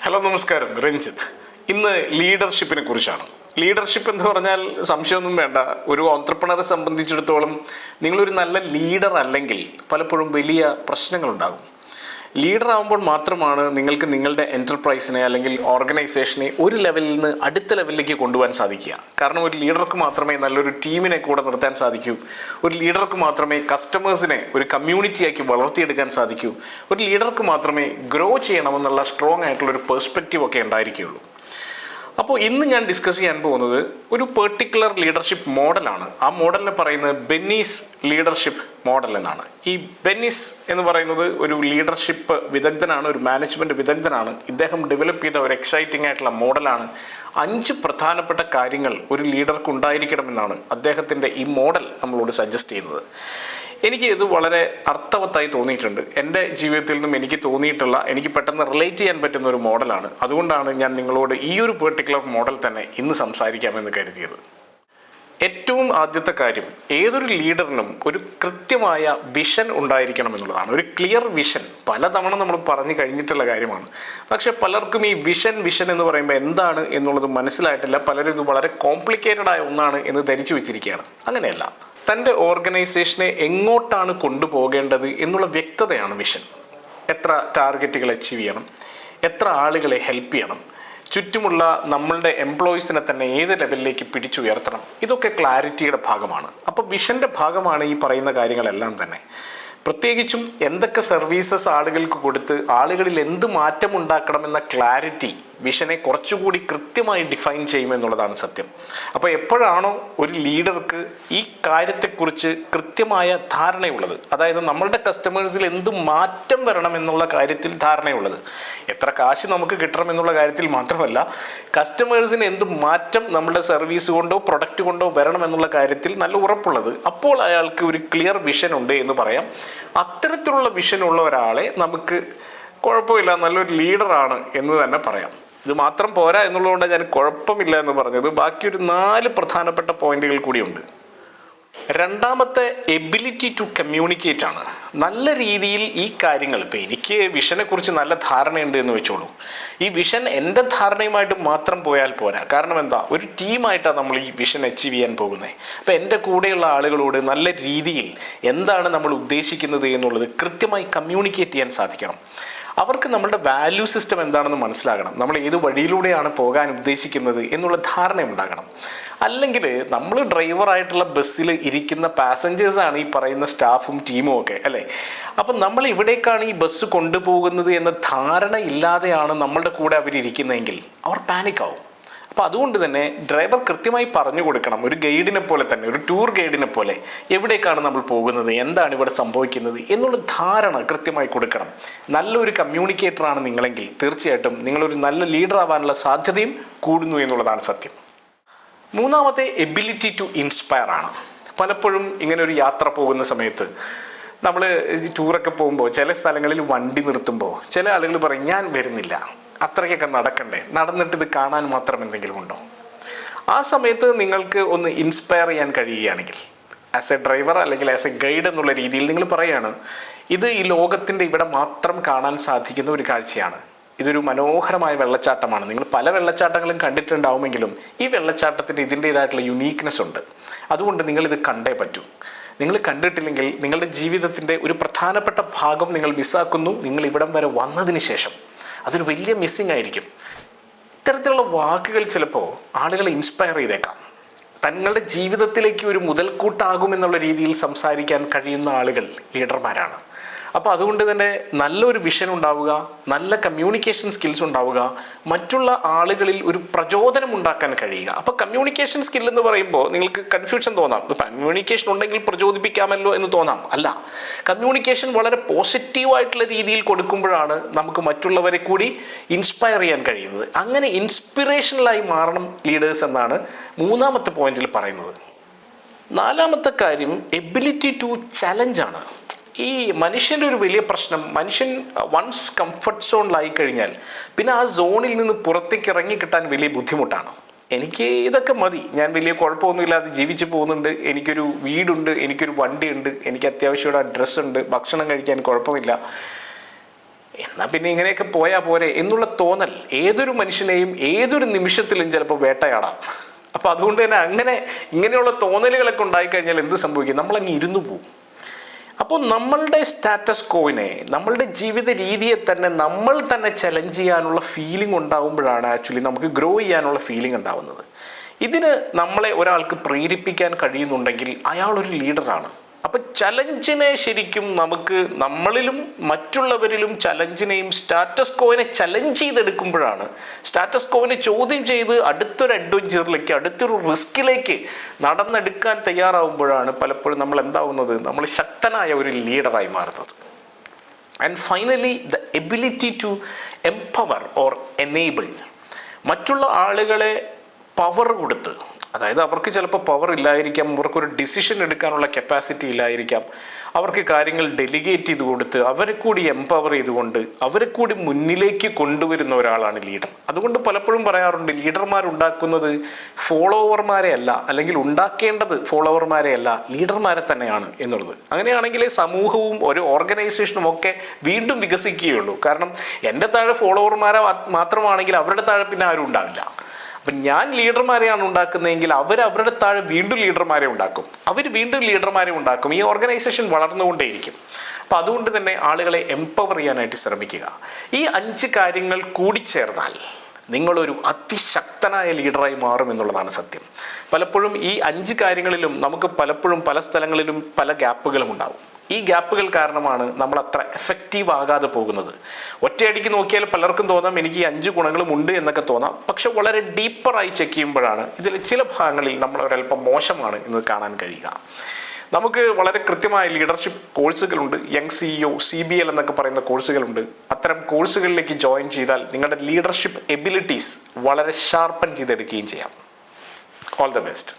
Hello നമസ്കാരം, രഞ്ജിത്ത്. ഇന്ന് ലീഡർഷിപ്പിനെ കുറിച്ചാണ്. ലീഡർഷിപ്പ് എന്ന് പറഞ്ഞാൽ സംശയമൊന്നും വേണ്ട. ഒരു ഓൺട്രപ്രണറെ സംബന്ധിച്ചിടത്തോളം നിങ്ങളൊരു നല്ല ലീഡർ അല്ലെങ്കിൽ പലപ്പോഴും വലിയ പ്രശ്നങ്ങളുണ്ടാകും. ലീഡർ ആകുമ്പോൾ മാത്രമാണ് നിങ്ങൾക്ക് നിങ്ങളുടെ എൻ്റർപ്രൈസിനെ അല്ലെങ്കിൽ ഓർഗനൈസേഷനെ ഒരു ലെവലിൽ നിന്ന് അടുത്ത ലെവലിലേക്ക് കൊണ്ടുപോകാൻ സാധിക്കുക. കാരണം ഒരു ലീഡർക്ക് മാത്രമേ നല്ലൊരു ടീമിനെ കൂടെ നിർത്താൻ സാധിക്കൂ. ഒരു ലീഡർക്ക് മാത്രമേ കസ്റ്റമേഴ്സിനെ ഒരു കമ്മ്യൂണിറ്റിയാക്കി വളർത്തിയെടുക്കാൻ സാധിക്കൂ. ഒരു ലീഡർക്ക് മാത്രമേ ഗ്രോ ചെയ്യണമെന്നുള്ള സ്ട്രോങ് ആയിട്ടുള്ളൊരു പെർസ്പെക്റ്റീവ് ഒക്കെ ഉണ്ടായിരിക്കുകയുള്ളൂ. അപ്പോൾ ഇന്ന് ഞാൻ ഡിസ്കസ് ചെയ്യാൻ പോകുന്നത് ഒരു പെർട്ടിക്കുലർ ലീഡർഷിപ്പ് മോഡലാണ്. ആ മോഡലിനെ പറയുന്നത് ബെന്നീസ് ലീഡർഷിപ്പ് മോഡൽ എന്നാണ്. ഈ ബെന്നീസ് എന്ന് പറയുന്നത് ഒരു ലീഡർഷിപ്പ് വിദഗ്ധനാണ്, ഒരു മാനേജ്മെൻറ്റ് വിദഗ്ധനാണ്. ഇദ്ദേഹം ഡെവലപ്പ് ചെയ്ത ഒരു എക്സൈറ്റിംഗ് ആയിട്ടുള്ള മോഡലാണ്. 5 പ്രധാനപ്പെട്ട കാര്യങ്ങൾ ഒരു ലീഡർക്ക് ഉണ്ടായിരിക്കണമെന്നാണ് അദ്ദേഹത്തിൻ്റെ ഈ മോഡൽ നമ്മളോട് സജസ്റ്റ് ചെയ്യുന്നത്. എനിക്ക് ഇത് വളരെ അർത്ഥവത്തായി തോന്നിയിട്ടുണ്ട്. എൻ്റെ ജീവിതത്തിൽ നിന്നും എനിക്ക് തോന്നിയിട്ടുള്ള, എനിക്ക് പെട്ടെന്ന് റിലേറ്റ് ചെയ്യാൻ പറ്റുന്ന ഒരു മോഡലാണ്. അതുകൊണ്ടാണ് ഞാൻ നിങ്ങളോട് ഈ ഒരു പെർട്ടിക്കുലർ മോഡൽ തന്നെ ഇന്ന് സംസാരിക്കാമെന്ന് കരുതിയത്. ഏറ്റവും ആദ്യത്തെ കാര്യം, ഏതൊരു ലീഡറിനും ഒരു കൃത്യമായ വിഷൻ ഉണ്ടായിരിക്കണം എന്നുള്ളതാണ്. ഒരു ക്ലിയർ വിഷൻ പലതവണ നമ്മൾ പറഞ്ഞു കഴിഞ്ഞിട്ടുള്ള കാര്യമാണ്. പക്ഷെ പലർക്കും ഈ വിഷൻ എന്ന് പറയുമ്പോൾ എന്താണ് എന്നുള്ളത് മനസ്സിലായിട്ടില്ല. പലരും ഇത് വളരെ കോംപ്ലിക്കേറ്റഡ് ആയ ഒന്നാണ് എന്ന് ധരിച്ചു വെച്ചിരിക്കുകയാണ്. അങ്ങനെയല്ല. തൻ്റെ ഓർഗനൈസേഷനെ എങ്ങോട്ടാണ് കൊണ്ടുപോകേണ്ടത് എന്നുള്ള വ്യക്തതയാണ് വിഷൻ. എത്ര ടാർഗറ്റുകൾ അച്ചീവ് ചെയ്യണം, എത്ര ആളുകളെ ഹെൽപ്പ് ചെയ്യണം, ചുറ്റുമുള്ള നമ്മളുടെ എംപ്ലോയീസിനെ തന്നെ ഏത് ലെവലിലേക്ക് പിടിച്ചുയർത്തണം, ഇതൊക്കെ ക്ലാരിറ്റിയുടെ ഭാഗമാണ്. അപ്പോൾ വിഷൻ്റെ ഭാഗമാണ് ഈ പറയുന്ന കാര്യങ്ങളെല്ലാം തന്നെ. പ്രത്യേകിച്ചും എന്തൊക്കെ സർവീസസ് ആളുകൾക്ക് കൊടുത്ത് ആളുകളിൽ എന്ത് മാറ്റം ഉണ്ടാക്കണമെന്ന ക്ലാരിറ്റി വിഷനെ കുറച്ചുകൂടി കൃത്യമായി ഡിഫൈൻ ചെയ്യുമെന്നുള്ളതാണ് സത്യം. അപ്പോൾ എപ്പോഴാണോ ഒരു ലീഡർക്ക് ഈ കാര്യത്തെക്കുറിച്ച് കൃത്യമായ ധാരണയുള്ളത്, അതായത് നമ്മളുടെ കസ്റ്റമേഴ്സിൽ എന്ത് മാറ്റം വരണം എന്നുള്ള കാര്യത്തിൽ ധാരണയുള്ളത്, എത്ര കാശ് നമുക്ക് കിട്ടണമെന്നുള്ള കാര്യത്തിൽ മാത്രമല്ല, കസ്റ്റമേഴ്സിന് എന്ത് മാറ്റം നമ്മുടെ സർവീസ് കൊണ്ടോ പ്രൊഡക്റ്റ് കൊണ്ടോ വരണം എന്നുള്ള കാര്യത്തിൽ നല്ല ഉറപ്പുള്ളത്, അപ്പോൾ അയാൾക്ക് ഒരു ക്ലിയർ വിഷൻ ഉണ്ട് എന്ന് പറയാം. അത്തരത്തിലുള്ള വിഷനുള്ള ഒരാളെ നമുക്ക് കുഴപ്പമില്ല, നല്ലൊരു ലീഡറാണ് എന്ന് തന്നെ പറയാം. ഇത് മാത്രം പോരാ എന്നുള്ളതുകൊണ്ട് ഞാൻ കുഴപ്പമില്ല എന്ന് പറഞ്ഞത്. ബാക്കിയൊരു 4 പ്രധാനപ്പെട്ട പോയിന്റുകൾ കൂടിയുണ്ട്. രണ്ടാമത്തെ എബിലിറ്റി ടു കമ്മ്യൂണിക്കേറ്റ് ആണ്. നല്ല രീതിയിൽ ഈ കാര്യങ്ങൾ, ഇപ്പോൾ എനിക്ക് വിഷനെ കുറിച്ച് നല്ല ധാരണയുണ്ട് എന്ന് വെച്ചോളൂ. ഈ വിഷൻ എൻ്റെ ധാരണയുമായിട്ട് മാത്രം പോയാൽ പോരാ. കാരണം എന്താ, ഒരു ടീമായിട്ടാണ് നമ്മൾ ഈ വിഷൻ അച്ചീവ് ചെയ്യാൻ പോകുന്നത്. അപ്പോൾ എൻ്റെ കൂടെയുള്ള ആളുകളോട് നല്ല രീതിയിൽ എന്താണ് നമ്മൾ ഉദ്ദേശിക്കുന്നത് എന്നുള്ളത് കൃത്യമായി കമ്മ്യൂണിക്കേറ്റ് ചെയ്യാൻ സാധിക്കണം. അവർക്ക് നമ്മളുടെ വാല്യൂ സിസ്റ്റം എന്താണെന്ന് മനസ്സിലാകണം. നമ്മൾ ഏത് വഴിയിലൂടെയാണ് പോകാൻ ഉദ്ദേശിക്കുന്നത് എന്നുള്ള ധാരണ ഉണ്ടാകണം. അല്ലെങ്കിൽ നമ്മൾ ഡ്രൈവറായിട്ടുള്ള ബസ്സിൽ ഇരിക്കുന്ന പാസഞ്ചേഴ്സാണ് ഈ പറയുന്ന സ്റ്റാഫും ടീമും ഒക്കെ, അല്ലേ? അപ്പം നമ്മൾ ഇവിടേക്കാണ് ഈ ബസ് കൊണ്ടുപോകുന്നത് എന്ന ധാരണ ഇല്ലാതെയാണ് നമ്മളുടെ കൂടെ അവരിയ്ക്കുന്നതെങ്കിൽ അവർ പാനിക്കാവും. അപ്പോൾ അതുകൊണ്ട് തന്നെ ഡ്രൈവർ കൃത്യമായി പറഞ്ഞു കൊടുക്കണം, ഒരു ഗൈഡിനെ പോലെ തന്നെ, ഒരു ടൂർ ഗൈഡിനെ പോലെ, എവിടേക്കാണ് നമ്മൾ പോകുന്നത്, എന്താണ് ഇവിടെ സംഭവിക്കുന്നത് എന്നുള്ള ധാരണ കൃത്യമായി കൊടുക്കണം. നല്ലൊരു കമ്മ്യൂണിക്കേറ്ററാണ് നിങ്ങളെങ്കിൽ തീർച്ചയായിട്ടും നിങ്ങളൊരു നല്ല ലീഡർ ആവാനുള്ള സാധ്യതയും കൂടുന്നു എന്നുള്ളതാണ് സത്യം. മൂന്നാമത്തെ എബിലിറ്റി ടു ഇൻസ്പയർ ആണ്. പലപ്പോഴും ഇങ്ങനെ ഒരു യാത്ര പോകുന്ന സമയത്ത്, നമ്മൾ ടൂറൊക്കെ പോകുമ്പോൾ ചില സ്ഥലങ്ങളിൽ വണ്ടി നിർത്തുമ്പോൾ ചില ആളുകൾ പറയും, ഞാൻ വരുന്നില്ല, അത്രയ്ക്കൊക്കെ നടക്കണ്ടേ, നടന്നിട്ട് ഇത് കാണാൻ മാത്രം എന്തെങ്കിലും ഉണ്ടോ? ആ സമയത്ത് നിങ്ങൾക്ക് ഒന്ന് ഇൻസ്പയർ ചെയ്യാൻ കഴിയുകയാണെങ്കിൽ, ആസ് എ ഡ്രൈവർ അല്ലെങ്കിൽ ആസ് എ ഗൈഡ് എന്നുള്ള രീതിയിൽ നിങ്ങൾ പറയുകയാണ്, ഇത് ഈ ലോകത്തിൻ്റെ ഇവിടെ മാത്രം കാണാൻ സാധിക്കുന്ന ഒരു കാഴ്ചയാണ്. ഇതൊരു മനോഹരമായ വെള്ളച്ചാട്ടമാണ്. നിങ്ങൾ പല വെള്ളച്ചാട്ടങ്ങളും കണ്ടിട്ടുണ്ടാവുമെങ്കിലും ഈ വെള്ളച്ചാട്ടത്തിൻ്റെ ഇതിൻ്റേതായിട്ടുള്ള യുണീക്നെസ് ഉണ്ട്. അതുകൊണ്ട് നിങ്ങളിത് കണ്ടേ പറ്റൂ. നിങ്ങൾ കണ്ടിട്ടില്ലെങ്കിൽ നിങ്ങളുടെ ജീവിതത്തിൻ്റെ ഒരു പ്രധാനപ്പെട്ട ഭാഗം നിങ്ങൾ മിസ്സാക്കുന്നു. നിങ്ങൾ ഇവിടം വരെ വന്നതിന് ശേഷം അതൊരു വലിയ മിസ്സിങ് ആയിരിക്കും. ഇത്തരത്തിലുള്ള വാക്കുകൾ ചിലപ്പോൾ ആളുകളെ ഇൻസ്പയർ ചെയ്തേക്കാം. തങ്ങളുടെ ജീവിതത്തിലേക്ക് ഒരു മുതൽക്കൂട്ടാകുമെന്നുള്ള രീതിയിൽ സംസാരിക്കാൻ കഴിയുന്ന ആളുകൾ ലീഡർമാരാണ്. അപ്പോൾ അതുകൊണ്ട് തന്നെ നല്ലൊരു വിഷൻ ഉണ്ടാവുക, നല്ല കമ്മ്യൂണിക്കേഷൻ സ്കിൽസ് ഉണ്ടാവുക, മറ്റുള്ള ആളുകളിൽ ഒരു പ്രചോദനം ഉണ്ടാക്കാൻ കഴിയുക. അപ്പോൾ കമ്മ്യൂണിക്കേഷൻ സ്കിൽ എന്ന് പറയുമ്പോൾ നിങ്ങൾക്ക് കൺഫ്യൂഷൻ തോന്നാം, കമ്മ്യൂണിക്കേഷൻ ഉണ്ടെങ്കിൽ പ്രചോദിപ്പിക്കാമല്ലോ എന്ന് തോന്നാം. അല്ല, കമ്മ്യൂണിക്കേഷൻ വളരെ പോസിറ്റീവായിട്ടുള്ള രീതിയിൽ കൊടുക്കുമ്പോഴാണ് നമുക്ക് മറ്റുള്ളവരെ കൂടി ഇൻസ്പയർ ചെയ്യാൻ കഴിയുന്നത്. അങ്ങനെ ഇൻസ്പിറേഷണലായി മാറണം ലീഡേഴ്സ് എന്നാണ് മൂന്നാമത്തെ പോയിന്റിൽ പറയുന്നത്. നാലാമത്തെ കാര്യം എബിലിറ്റി ടു ചലഞ്ചാണ്. ഈ മനുഷ്യൻ്റെ ഒരു വലിയ പ്രശ്നം, മനുഷ്യൻ വൺസ് കംഫർട്ട് സോണിലായി കഴിഞ്ഞാൽ പിന്നെ ആ സോണിൽ നിന്ന് പുറത്തേക്ക് ഇറങ്ങി കിട്ടാൻ വലിയ ബുദ്ധിമുട്ടാണ്. എനിക്ക് ഇതൊക്കെ മതി, ഞാൻ വലിയ കുഴപ്പമൊന്നുമില്ലാതെ ജീവിച്ചു പോകുന്നുണ്ട്, എനിക്കൊരു വീടുണ്ട്, എനിക്കൊരു വണ്ടിയുണ്ട്, എനിക്ക് അത്യാവശ്യമുള്ള ഡ്രസ്സുണ്ട്, ഭക്ഷണം കഴിക്കാൻ കുഴപ്പമില്ല, എന്നാൽ പിന്നെ ഇങ്ങനെയൊക്കെ പോയാൽ പോരെ എന്നുള്ള തോന്നൽ ഏതൊരു മനുഷ്യനെയും ഏതൊരു നിമിഷത്തിലും ചിലപ്പോൾ വേട്ടയാടാം. അപ്പോൾ അതുകൊണ്ട് തന്നെ ഇങ്ങനെയുള്ള തോന്നലുകളൊക്കെ ഉണ്ടായിക്കഴിഞ്ഞാൽ എന്ത് സംഭവിക്കും? നമ്മളങ്ങ് ഇരുന്നു പോകും. അപ്പോൾ നമ്മളുടെ സ്റ്റാറ്റസ് കോവിനെ, നമ്മളുടെ ജീവിത രീതിയെ തന്നെ നമ്മൾ തന്നെ ചലഞ്ച് ചെയ്യാനുള്ള ഫീലിംഗ് ഉണ്ടാകുമ്പോഴാണ് ആക്ച്വലി നമുക്ക് ഗ്രോ ചെയ്യാനുള്ള ഫീലിംഗ് ഉണ്ടാവുന്നത്. ഇതിന് നമ്മളെ ഒരാൾക്ക് പ്രേരിപ്പിക്കാൻ കഴിയുന്നുണ്ടെങ്കിൽ അയാളൊരു ലീഡറാണ്. അപ്പം ചലഞ്ചിനെ ശരിക്കും നമ്മളിലും മറ്റുള്ളവരിലും ചലഞ്ചിനെയും സ്റ്റാറ്റസ് കോവിനെ ചലഞ്ച് ചെയ്തെടുക്കുമ്പോഴാണ്, സ്റ്റാറ്റസ് കോവിനെ ചോദ്യം ചെയ്ത് അടുത്തൊരു അഡ്വഞ്ചറിലേക്ക്, അടുത്തൊരു റിസ്കിലേക്ക് നടന്നെടുക്കാൻ തയ്യാറാവുമ്പോഴാണ് പലപ്പോഴും നമ്മൾ എന്താവുന്നത്, നമ്മൾ ശക്തനായ ഒരു ലീഡറായി മാറുന്നത്. And finally the ability to empower or enable, മറ്റുള്ള ആളുകളെ പവർ കൊടുത്ത്, അതായത് അവർക്ക് ചിലപ്പോൾ പവർ ഇല്ലായിരിക്കാം, അവർക്കൊരു ഡിസിഷൻ എടുക്കാനുള്ള കപ്പാസിറ്റി ഇല്ലായിരിക്കാം, അവർക്ക് കാര്യങ്ങൾ ഡെലിഗേറ്റ് ചെയ്ത് കൊടുത്ത് അവരെ കൂടി എംപവർ ചെയ്തുകൊണ്ട് അവരെ കൂടി മുന്നിലേക്ക് കൊണ്ടുവരുന്ന ഒരാളാണ് ലീഡർ. അതുകൊണ്ട് പലപ്പോഴും പറയാറുണ്ട്, ലീഡർമാരുണ്ടാക്കുന്നത് ഫോളോവർമാരെ അല്ല, അല്ലെങ്കിൽ ഉണ്ടാക്കേണ്ടത് ഫോളോവർമാരെ അല്ല, ലീഡർമാരെ തന്നെയാണ് എന്നുള്ളത്. അങ്ങനെയാണെങ്കിൽ സമൂഹവും ഒരു ഓർഗനൈസേഷനും ഒക്കെ വീണ്ടും വികസിക്കുകയുള്ളൂ. കാരണം എൻ്റെ താഴെ ഫോളോവർമാരെ മാത്രമാണെങ്കിൽ അവരുടെ താഴെ പിന്നെ ആരും ഉണ്ടാവില്ല. അപ്പം ഞാൻ ലീഡർമാരെയാണ് ഉണ്ടാക്കുന്നതെങ്കിൽ അവരുടെ താഴെ വീണ്ടും ലീഡർമാരെ ഉണ്ടാക്കും, അവർ വീണ്ടും ലീഡർമാരെ ഉണ്ടാക്കും. ഈ ഓർഗനൈസേഷൻ വളർന്നുകൊണ്ടേയിരിക്കും. അപ്പം അതുകൊണ്ട് തന്നെ ആളുകളെ എംപവർ ചെയ്യാനായിട്ട് ശ്രമിക്കുക. ഈ 5 കാര്യങ്ങൾ കൂടിച്ചേർന്നാൽ നിങ്ങളൊരു അതിശക്തനായ ലീഡറായി മാറും എന്നുള്ളതാണ് സത്യം. പലപ്പോഴും ഈ 5 കാര്യങ്ങളിലും നമുക്ക് പലപ്പോഴും പല സ്ഥലങ്ങളിലും പല ഗ്യാപ്പുകളും ഉണ്ടാവും. ഈ ഗ്യാപ്പുകൾ കാരണമാണ് നമ്മൾ അത്ര എഫക്റ്റീവ് ആകാതെ പോകുന്നത്. ഒറ്റയടിക്ക് നോക്കിയാൽ പലർക്കും തോന്നാം എനിക്ക് ഈ 5 ഗുണങ്ങളും ഉണ്ട് എന്നൊക്കെ തോന്നാം. പക്ഷെ വളരെ ഡീപ്പറായി ചെക്ക് ചെയ്യുമ്പോഴാണ് ഇതിൽ ചില ഭാഗങ്ങളിൽ നമ്മൾ ഒരല്പം മോശമാണ് എന്ന് കാണാൻ കഴിയുക. നമുക്ക് വളരെ കൃത്യമായ ലീഡർഷിപ്പ് കോഴ്സുകളുണ്ട്. യങ് CEO, CBL എന്നൊക്കെ പറയുന്ന കോഴ്സുകളുണ്ട്. അത്തരം കോഴ്സുകളിലേക്ക് ജോയിൻ ചെയ്താൽ നിങ്ങളുടെ ലീഡർഷിപ്പ് എബിലിറ്റീസ് വളരെ ഷാർപ്പൻ ചെയ്തെടുക്കുകയും ചെയ്യാം. All the best.